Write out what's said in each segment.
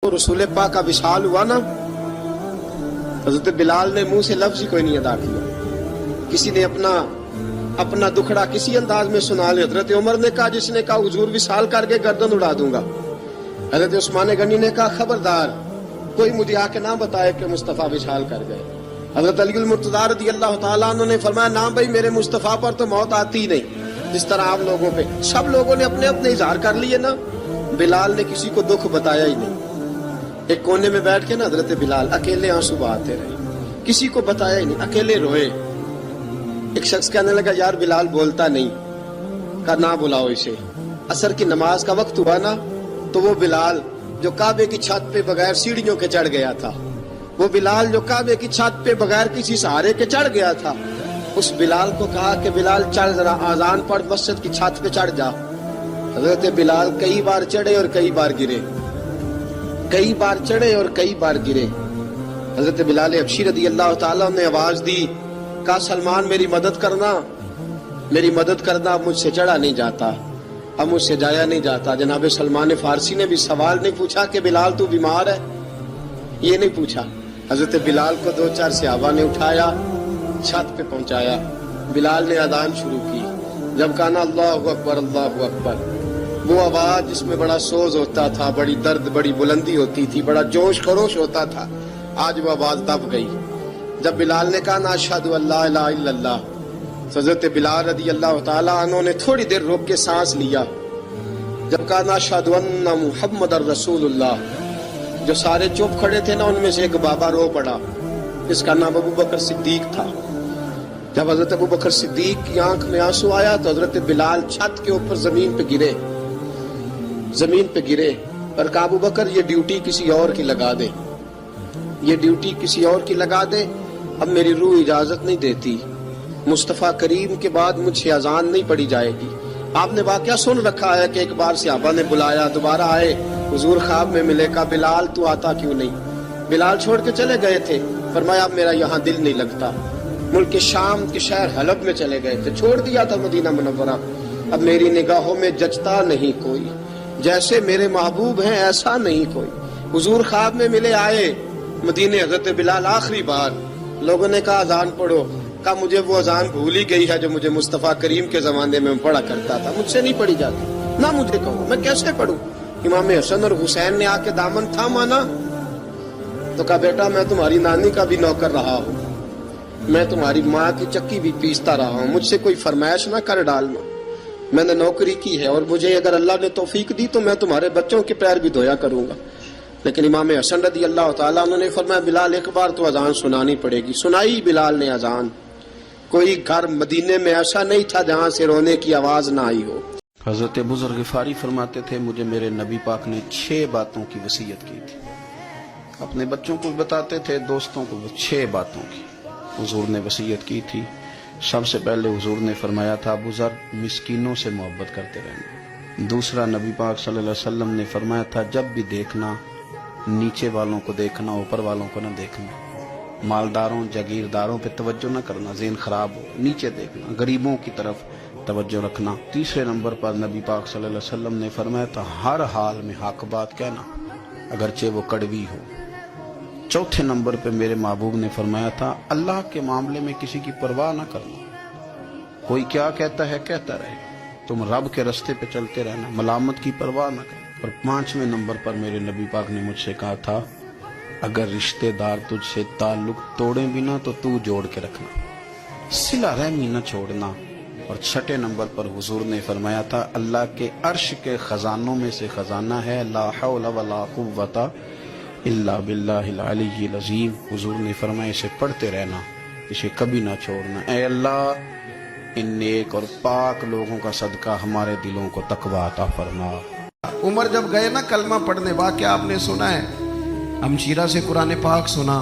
रसूल पाक का विशाल हुआ ना, हजरत बिलाल ने मुंह से लफ्ज ही कोई नहीं अदा किया। किसी ने अपना दुखड़ा किसी अंदाज में सुना लिया। हजरत उमर ने कहा, जिसने कहा हुजूर विशाल करके गर्दन उड़ा दूंगा। हजरत उस्मान गनी ने कहा, खबरदार कोई मुझे आके ना बताए कि मुस्तफा विशाल कर गए। हजरत अली मुर्तज़ा रज़ी अल्लाह तआला अन्हु ने फरमाया, ना भाई मेरे मुस्तफा पर तो मौत आती ही नहीं, जिस तरह आप लोगों पे। सब लोगों ने अपने अपने इजहार कर लिए ना, बिलाल ने किसी को दुख बताया ही नहीं। एक कोने में बैठ के ना हजरत बिलाल अकेले आंसू बहाते रहे, किसी को बताया ही नहीं, अकेले रोए। एक शख्स कहने लगा, यार बिलाल बोलता नहीं। कहा, ना बुलाओ इसे। असर की नमाज का वक्त हुआ ना, तो वो बिलाल जो काबे की छत पे बगैर सीढ़ियों के चढ़ गया था, वो बिलाल जो काबे की छत पे बगैर किसी सहारे के चढ़ गया था, उस बिलाल को कहा कि बिलाल चढ़, जरा आजान पढ़, मस्जिद की छत पे चढ़ जा। हजरत बिलाल कई बार चढ़े और कई बार गिरे, कई बार चढ़े और कई बार गिरे। हजरत बिलाल हबशी रज़ी अल्लाह तआला ने आवाज दी, कहा, सलमान मेरी मदद करना, मेरी मदद करना, अब मुझसे चढ़ा नहीं जाता, अब मुझसे जाया नहीं जाता। जनाब सलमान फारसी ने भी सवाल नहीं पूछा कि बिलाल तू बीमार है, ये नहीं पूछा। हजरत बिलाल को दो चार सहाबा ने उठाया, छत पे पहुंचाया। बिलाल ने अजान शुरू की। जब कहा ना अल्लाहु अकबर अल्लाहु अकबर, वो आवाज जिसमें बड़ा सोज होता था, बड़ी दर्द, बड़ी बुलंदी होती थी, बड़ा जोश खरोश होता था, आज वो आवाज दब गई। जब बिलाल ने कहा ना अशहदु अल्ला इलाहा इल्लल्लाह, हजरत बिलाल रज़ी अल्लाह तआला अन्हु ने थोड़ी देर रोक के सांस लिया। जब कहा ना अशहदु अन्ना मुहम्मदर रसूलुल्लाह, जो सारे चुप खड़े थे ना, उनमें से एक बाबा रो पड़ा, जिसका नाम अबू बकर सिद्दीक था। जब हजरत अबू बकर सिद्दीक की आंख में आंसू आया तो हजरत बिलाल छत के ऊपर जमीन पे गिरे, जमीन पे गिरे और कहा, अबू बकर ये ड्यूटी किसी और की लगा दे, ये ड्यूटी किसी और की लगा दे, अब मेरी रूह इजाजत नहीं देती, मुस्तफा करीम के बाद मुझसे अजान नहीं पड़ी जाएगी। आपने वाकया सुन रखा है कि एक बार सहाबा ने बुलाया, दोबारा आए, हुजूर ख्वाब में मिले, कहा बिलाल तू आता क्यों नहीं। बिलाल छोड़ के चले गए थे, फरमाया मेरा यहाँ दिल नहीं लगता। मुल्क के शाम के शहर हलब में चले गए थे, छोड़ दिया था मदीना मुनव्वरा। अब मेरी निगाहों में जचता नहीं कोई, जैसे मेरे महबूब हैं ऐसा नहीं कोई। हुजूर ख्वाब में मिले, आए मदीने। हजरत बिलाल आखिरी बार, लोगों ने कहा अजान पढ़ो, कहा मुझे वो अजान भूल ही गई है जो मुझे मुस्तफा करीम के जमाने में पढ़ा करता था, मुझसे नहीं पढ़ी जाती, ना मुझे कहो, मैं कैसे पढ़ूं। इमाम हसन और हुसैन ने आके दामन थामा ना, तो कहा बेटा मैं तुम्हारी नानी का भी नौकर रहा हूँ, मैं तुम्हारी माँ की चक्की भी पीसता रहा हूँ, मुझसे कोई फरमाइश ना कर डालना, मैंने नौकरी की है, और मुझे अगर अल्लाह ने तौफीक दी तो मैं तुम्हारे बच्चों के पैर भी धोया करूंगा। लेकिन इमाम हसन रज़ी अल्लाह तआला उन्होंने फरमाया, बिलाल एक बार तो अजान सुनानी पड़ेगी। सुनाई बिलाल ने अजान। कोई घर मदीने में ऐसा नहीं था जहाँ से रोने की आवाज ना आई हो। हजरत अबू ज़र ग़िफ़ारी फरमाते थे, मुझे मेरे नबी पाक ने 6 बातों की वसीयत की थी। अपने बच्चों को बताते थे, दोस्तों को 6 बातों की हुजूर ने वसीयत की थी। सबसे पहले हुजूर ने फरमाया था, अबू ज़र मिस्कीनों से मोहब्बत करते रहना। दूसरा, नबी पाक सल्लल्लाहु अलैहि वसल्लम ने फरमाया था, जब भी देखना नीचे वालों को देखना, ऊपर वालों को न देखना, मालदारों जागीरदारों पे तवज्जो न करना, ज़हन खराब हो, नीचे देखना, गरीबों की तरफ तवज्जो रखना। तीसरे नंबर पर नबी पाक सल्लल्लाहु अलैहि वसल्लम ने फरमाया था, हर हाल में हक बात कहना, अगरचे वो कड़वी हो। चौथे नंबर पे मेरे महबूब ने फरमाया था, अल्लाह के मामले में किसी की परवाह न करना, कोई क्या कहता है कहता रहे, तुम रब के रास्ते पे चलते रहना, मलामत की परवाह न कर। और 5वें नंबर पर मेरे नबी पाक ने मुझसे कहा था, अगर रिश्तेदार तुझसे ताल्लुक तोड़े भी ना तो तू जोड़ के रखना, सिला रहमी न छोड़ना। और 6ठे नंबर पर हुजूर ने फरमाया था, अल्लाह के अर्श के खजानों में से खजाना है ला हौला वला कुव्वता इल्ला बिल्लाहिल अलीय्यिल अज़ीम। हुजूर ने फरमाया, इसे पढ़ते रहना, इसे कभी ना छोड़ना। ऐ अल्लाह, इन नेक और पाक लोगों का सदका हमारे दिलों को तकवा अता फरमा। उमर जब गए ना कलमा पढ़ने, वाकया आपने सुना है, हमशीरा से कुरान पाक सुना,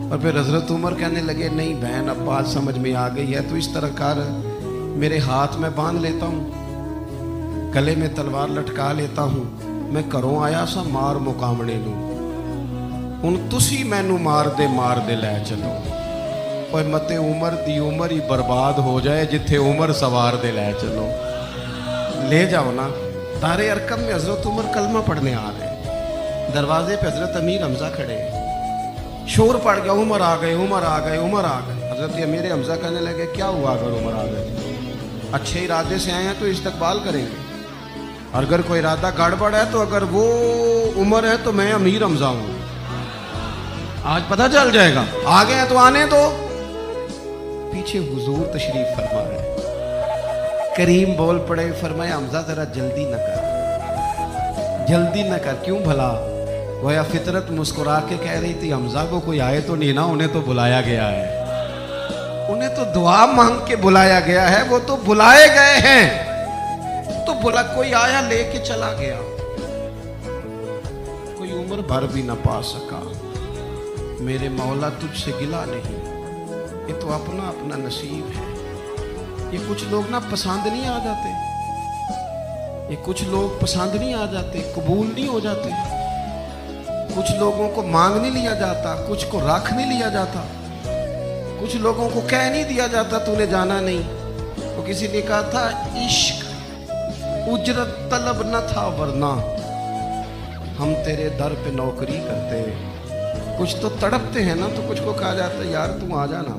और फिर हजरत उमर कहने लगे, नहीं बहन अब बात समझ में आ गई है, तो इस तरह कर, मेरे हाथ में बांध लेता हूँ, गले में तलवार लटका लेता हूँ, मैं घरों आया सा मार मुकामने नूं, हुण तुसी मैनू मार दे लै चलो। और मते उमर दी उमर ही बर्बाद हो जाए, जिथे उमर सवार दे लै चलो, ले जाओ ना। तारे अरकम में हजरत उमर कलमा पढ़ने आ रहे, दरवाजे पे हजरत अमीर हमजा खड़े, शोर पड़ गया, उमर आ गए, उमर आ गए, उमर आ गए। हजरत अमीर हमजा कहने लगे क्या हुआ अगर उमर आ गए? अच्छे इरादे से आए हैं तो इस्तकबाल करेंगे, और अगर कोई इरादा गड़बड़ है तो अगर वो उमर है तो मैं अमीर हमजा हूं, आज पता चल जाएगा। आ गए हैं तो आने दो। पीछे हुजूर तशरीफ फरमा रहे, करीम बोल पड़े, फरमाया हमजा जरा जल्दी न कर, जल्दी न कर। क्यों भला? गोया फितरत मुस्कुरा के कह रही थी हमजा को कोई आए तो नहीं ना, उन्हें तो बुलाया गया है, उन्हें तो दुआ मांग के बुलाया गया है, वो तो बुलाए गए हैं। तो बुला कोई आया लेके चला गया, कोई उम्र भर भी ना पा सका। मेरे मौला तुझसे गिला नहीं, ये तो अपना अपना नसीब है। ये कुछ लोग ना पसंद नहीं आ जाते, ये कुछ लोग पसंद नहीं आ जाते, कबूल नहीं हो जाते। कुछ लोगों को मांग नहीं लिया जाता, कुछ को रख नहीं लिया जाता, कुछ लोगों को कह नहीं दिया जाता तूने जाना नहीं। तो किसी ने कहा था इश्क उजरत तलब न था, वरना हम तेरे दर पे नौकरी करते। कुछ तो तड़पते हैं ना, तो कुछ को कहा जाता है यार तू आ जाना।